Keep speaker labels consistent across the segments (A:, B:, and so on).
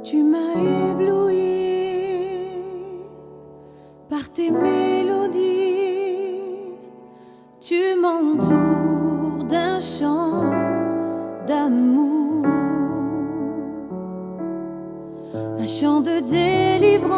A: Tu m'as ébloui par tes mélodies, tu m'entoures d'un chant d'amour, un chant de délivrance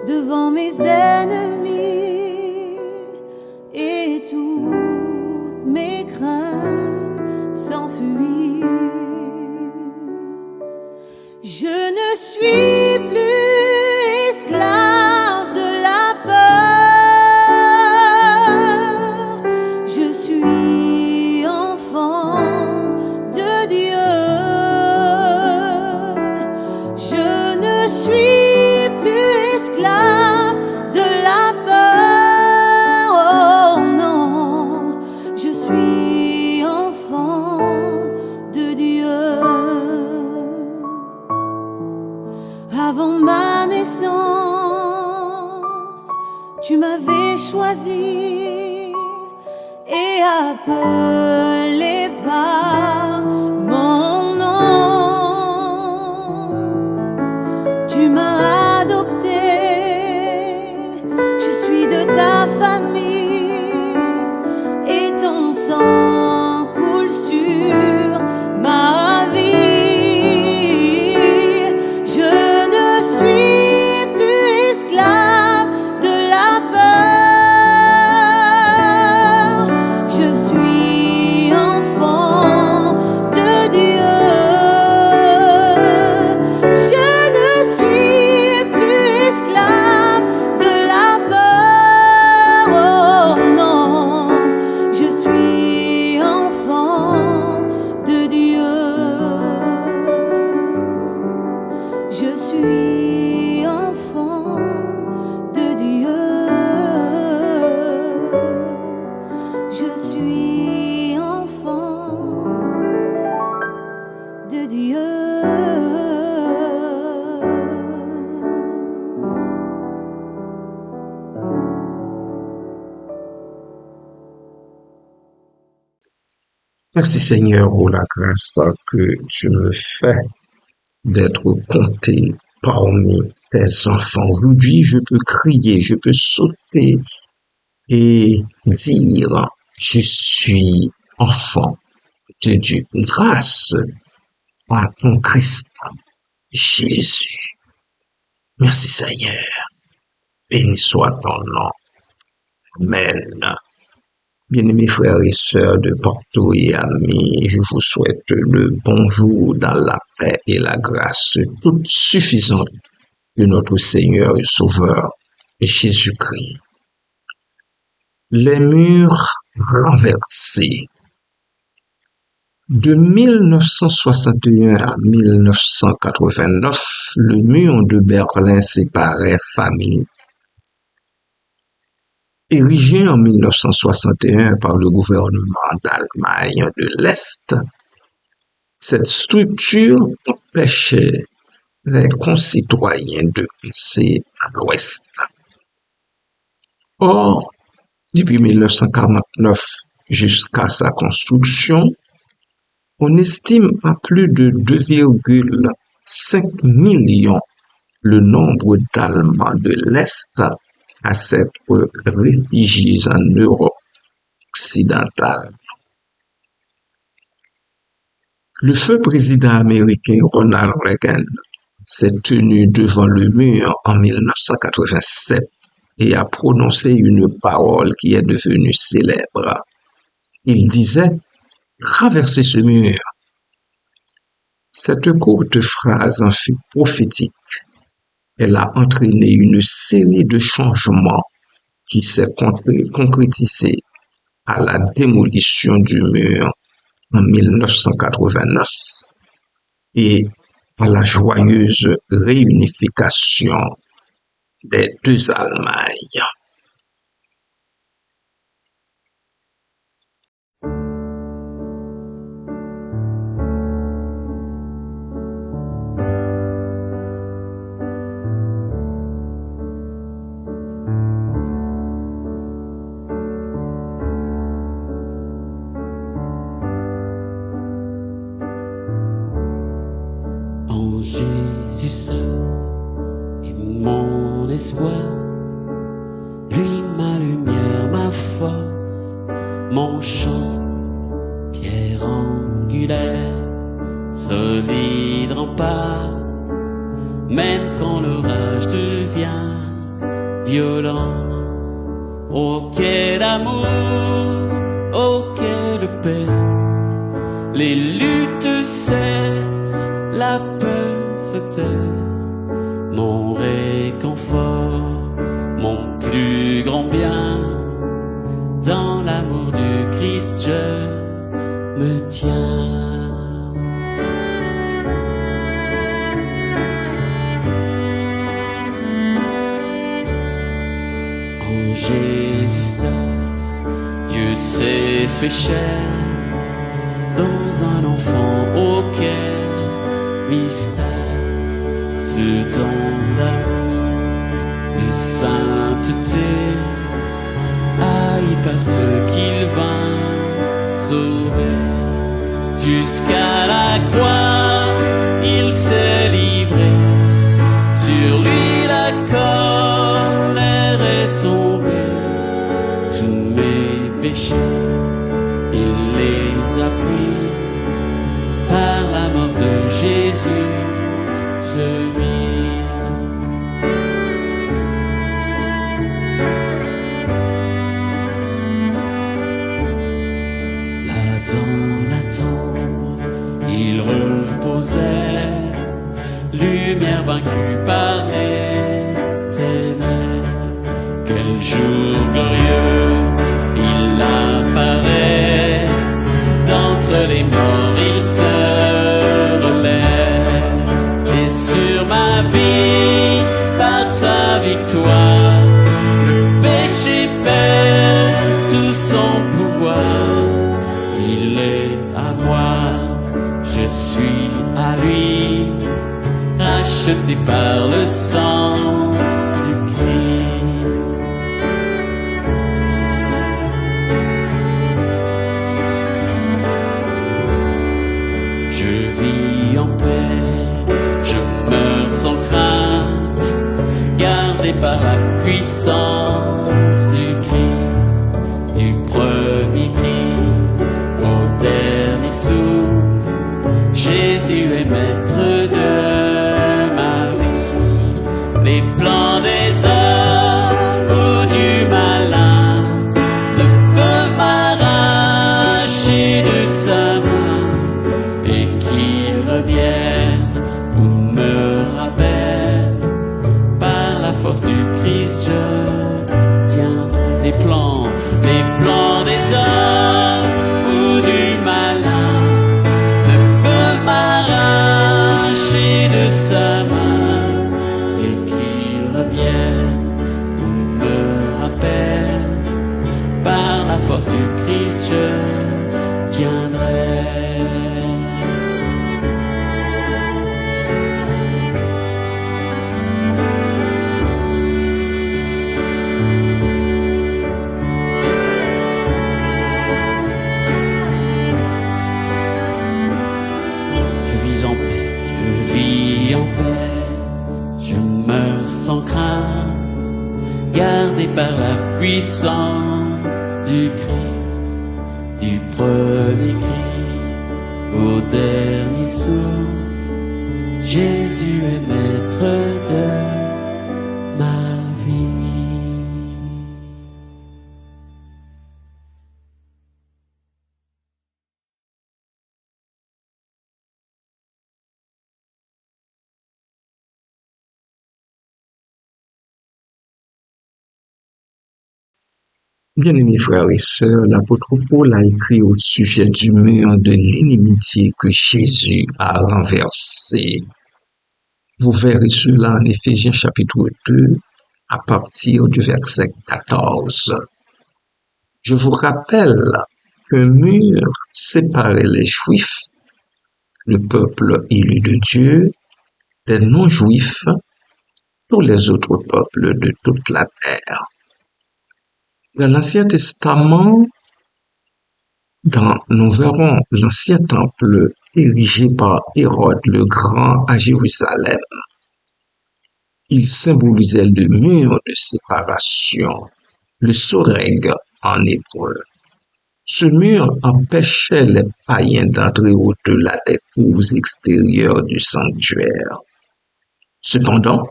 A: devant mes ennemis, et toutes mes craintes s'enfuient. Je ne suis plus esclave de la peur, je suis enfant de Dieu. Je ne suis plus esclave de la peur, oh non, je suis enfant de Dieu. Avant ma naissance, tu m'avais choisi et appelé par mon nom. Tu m'as adopté, je suis de ta famille et ton sang coule sur ma vie.
B: Merci Seigneur pour la grâce que tu me fais d'être compté parmi tes enfants. Aujourd'hui, je peux crier, je peux sauter et dire, je suis enfant de Dieu. Grâce à ton Christ, Jésus. Merci Seigneur. Béni soit ton nom. Amen. Bien-aimés frères et sœurs de partout et amis, je vous souhaite le bonjour dans la paix et la grâce toute suffisante de notre Seigneur et Sauveur Jésus-Christ. Les murs renversés. De 1961 à 1989, le mur de Berlin séparait familles. Érigé en 1961 par le gouvernement d'Allemagne de l'Est, cette structure empêchait les concitoyens de passer à l'Ouest. Or, depuis 1949 jusqu'à sa construction, on estime à plus de 2,5 millions le nombre d'Allemands de l'Est à s'être réfugiés en Europe occidentale. Le feu président américain Ronald Reagan s'est tenu devant le mur en 1987 et a prononcé une parole qui est devenue célèbre. Il disait « Traversez ce mur ». Cette courte phrase en fut prophétique. Elle a entraîné une série de changements qui s'est concrétisée à la démolition du mur en 1989 et à la joyeuse réunification des deux Allemagnes.
C: Jésus seul est mon espoir, lui ma lumière, ma force, mon chant, pierre angulaire, solide rempart, même quand l'orage devient violent. Oh quel amour, oh quelle paix, les luttes cessent, la peur se tait, mon réconfort, mon plus grand bien, dans l'amour du Christ je me tiens. En Jésus seul, Dieu s'est fait chair, dans un enfant auquel mystère, ce don d'amour, de sainteté, haï par ceux qu'il vint sauver. Jusqu'à la croix, il s'est livré, sur lui la colère est tombée, tous mes péchés, il les a pris, par la mort de Jésus, je vis. Là dans la tombe, il reposait, lumière vaincue par les ténèbres. Quel jour glorieux, il apparaît, d'entre les morts il se relève, et sur ma vie, par sa victoire, le péché perd tout son pouvoir. Il est à moi, je suis à lui, racheté par le sang du Christ. Je vis en paix, je meurs sans crainte, gardé par la puissance du Christ, du premier cri au dernier souffle. Jésus est maître de ma vie. Les plans des hommes ou du malin ne peuvent m'arracher de sa main, et qu'il revienne ou me rappelle, par la force du Christ je tiendrai. Les plans des hommes ou du malin ne peuvent m'arracher de sa main, et qu'il revienne ou me rappelle, par la force du Christ je tiendrai. Sans crainte, gardé par la puissance du Christ, du premier cri au dernier souffle. Jésus est maître de ma vie.
B: Bien-aimés frères et sœurs, l'apôtre Paul a écrit au sujet du mur de l'inimitié que Jésus a renversé. Vous verrez cela en Éphésiens chapitre 2, à partir du verset 14. Je vous rappelle qu'un mur séparait les Juifs, le peuple élu de Dieu, des non-Juifs, tous les autres peuples de toute la terre. Dans l'Ancien Testament, Nous verrons l'ancien temple érigé par Hérode le Grand à Jérusalem. Il symbolisait le mur de séparation, le soreg en hébreu. Ce mur empêchait les païens d'entrer au-delà des cours extérieures du sanctuaire. Cependant,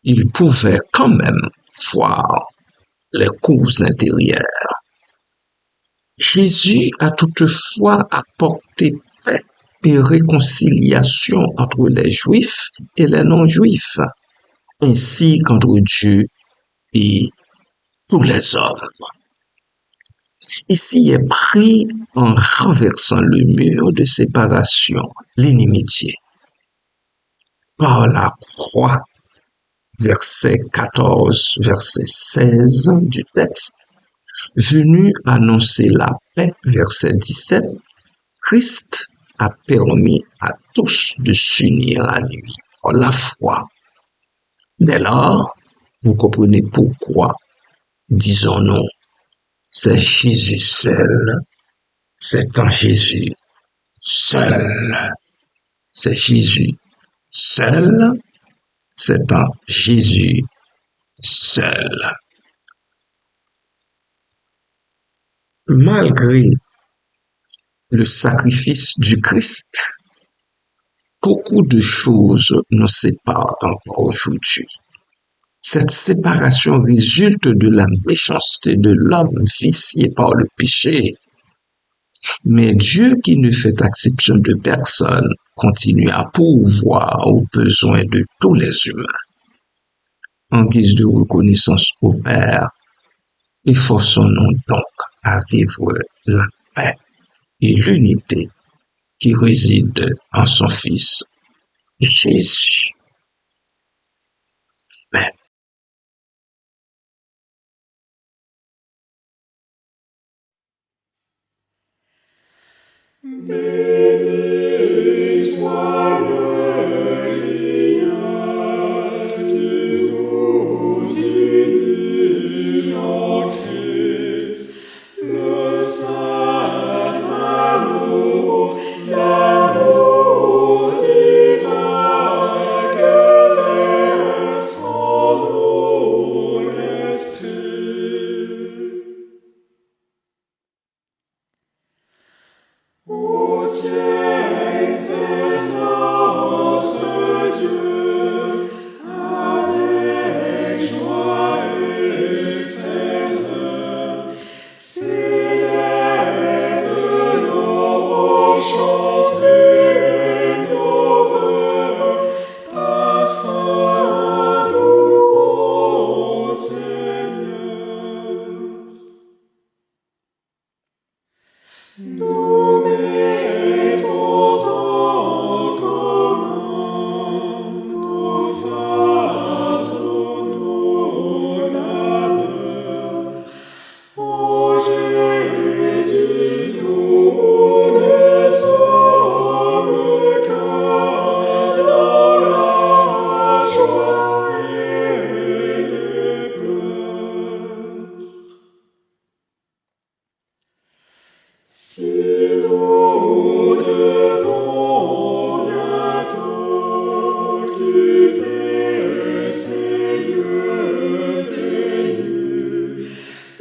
B: ils pouvaient quand même voir les cours intérieures. Jésus a toutefois apporté paix et réconciliation entre les Juifs et les non-Juifs, ainsi qu'entre Dieu et tous les hommes. Ici est pris en renversant le mur de séparation, l'inimitié. Par la croix, verset 14, verset 16 du texte, venu annoncer la paix, verset 17, Christ a permis à tous de s'unir à lui par la foi. Dès lors, vous comprenez pourquoi, disons-nous, c'est Jésus seul, c'est en Jésus seul, c'est Jésus seul, c'est en Jésus seul. Malgré le sacrifice du Christ, beaucoup de choses nous séparent encore aujourd'hui. Cette séparation résulte de la méchanceté de l'homme vicié par le péché. Mais Dieu, qui ne fait exception de personne, continue à pourvoir aux besoins de tous les humains. En guise de reconnaissance au Père, efforçons-nous donc à vivre la paix et l'unité qui réside en son Fils Jésus. Amen.
D: Béni soit le lien qui nous unit en Christ, le saint amour, l'amour divin que verse en nous l'Esprit. Au ciel vers notre Dieu, avec joie et ferveur, s'élèvent nos chants et nos vœux, parfum doux au Seigneur. Nous mettons en commun nos fardeaux, nos labeurs. Ô Jésus, nous ne sommes qu'un dans la joie et les pleurs. Si nous devons bientôt quitter ces lieux bénis,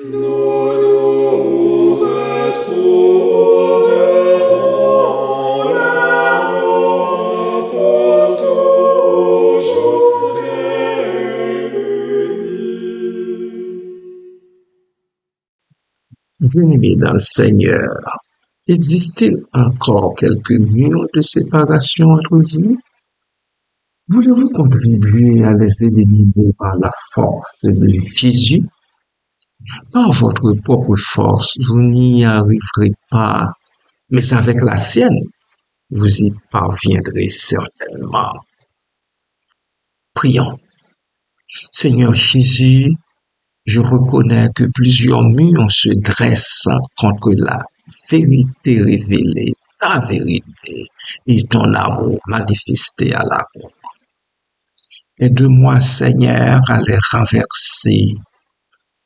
D: nous nous retrouverons là-haut pour toujours réunis.
B: Bien-aimés dans le Seigneur, existe-t-il encore quelques murs de séparation entre vous? Voulez-vous contribuer à les éliminer par la force de Jésus? Par votre propre force, vous n'y arriverez pas, mais avec la sienne, vous y parviendrez certainement. Prions. Seigneur Jésus, je reconnais que plusieurs murs se dressent contre la vérité révélée, ta vérité et ton amour manifesté à la croix. Aide-moi, Seigneur, à les renverser,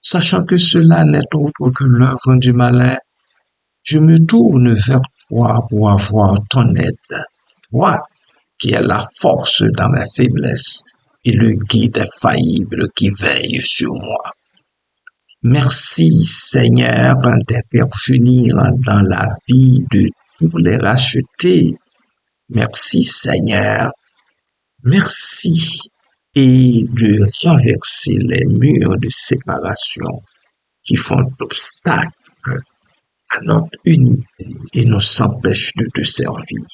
B: sachant que cela n'est autre que l'œuvre du malin, Je me tourne vers toi pour avoir ton aide. Toi qui es la force dans ma faiblesse et le guide infaillible qui veille sur moi. Merci Seigneur d'intervenir dans la vie de tous les rachetés. Merci Seigneur. Merci et de renverser les murs de séparation qui font obstacle à notre unité et nous empêchent de te servir.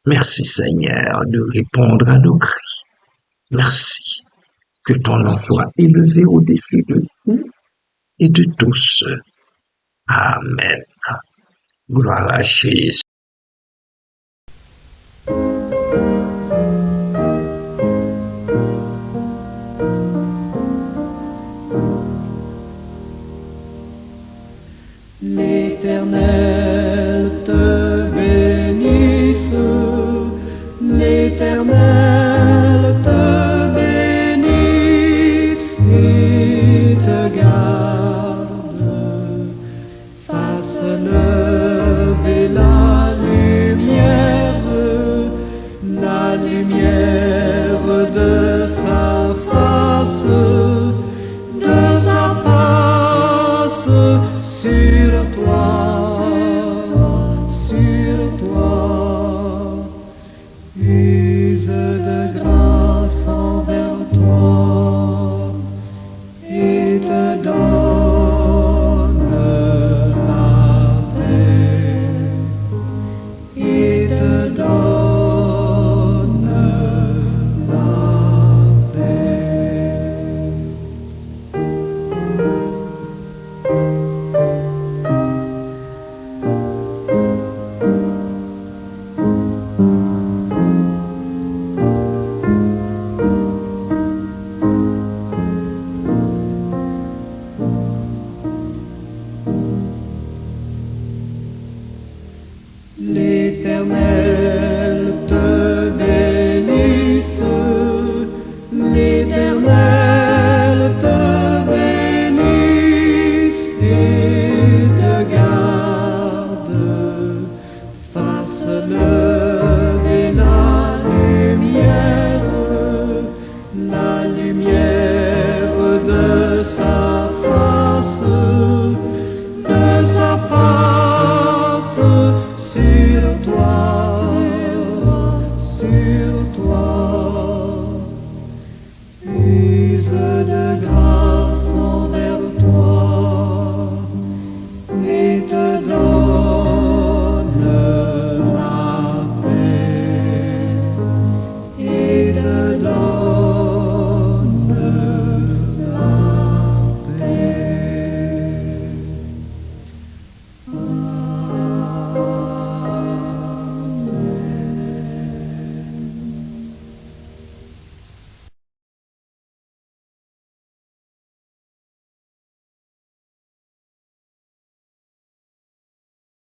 B: Merci Seigneur de répondre à nos cris. Merci que ton nom soit élevé au-dessus de tout et de tous. Amen. Gloire à Jésus.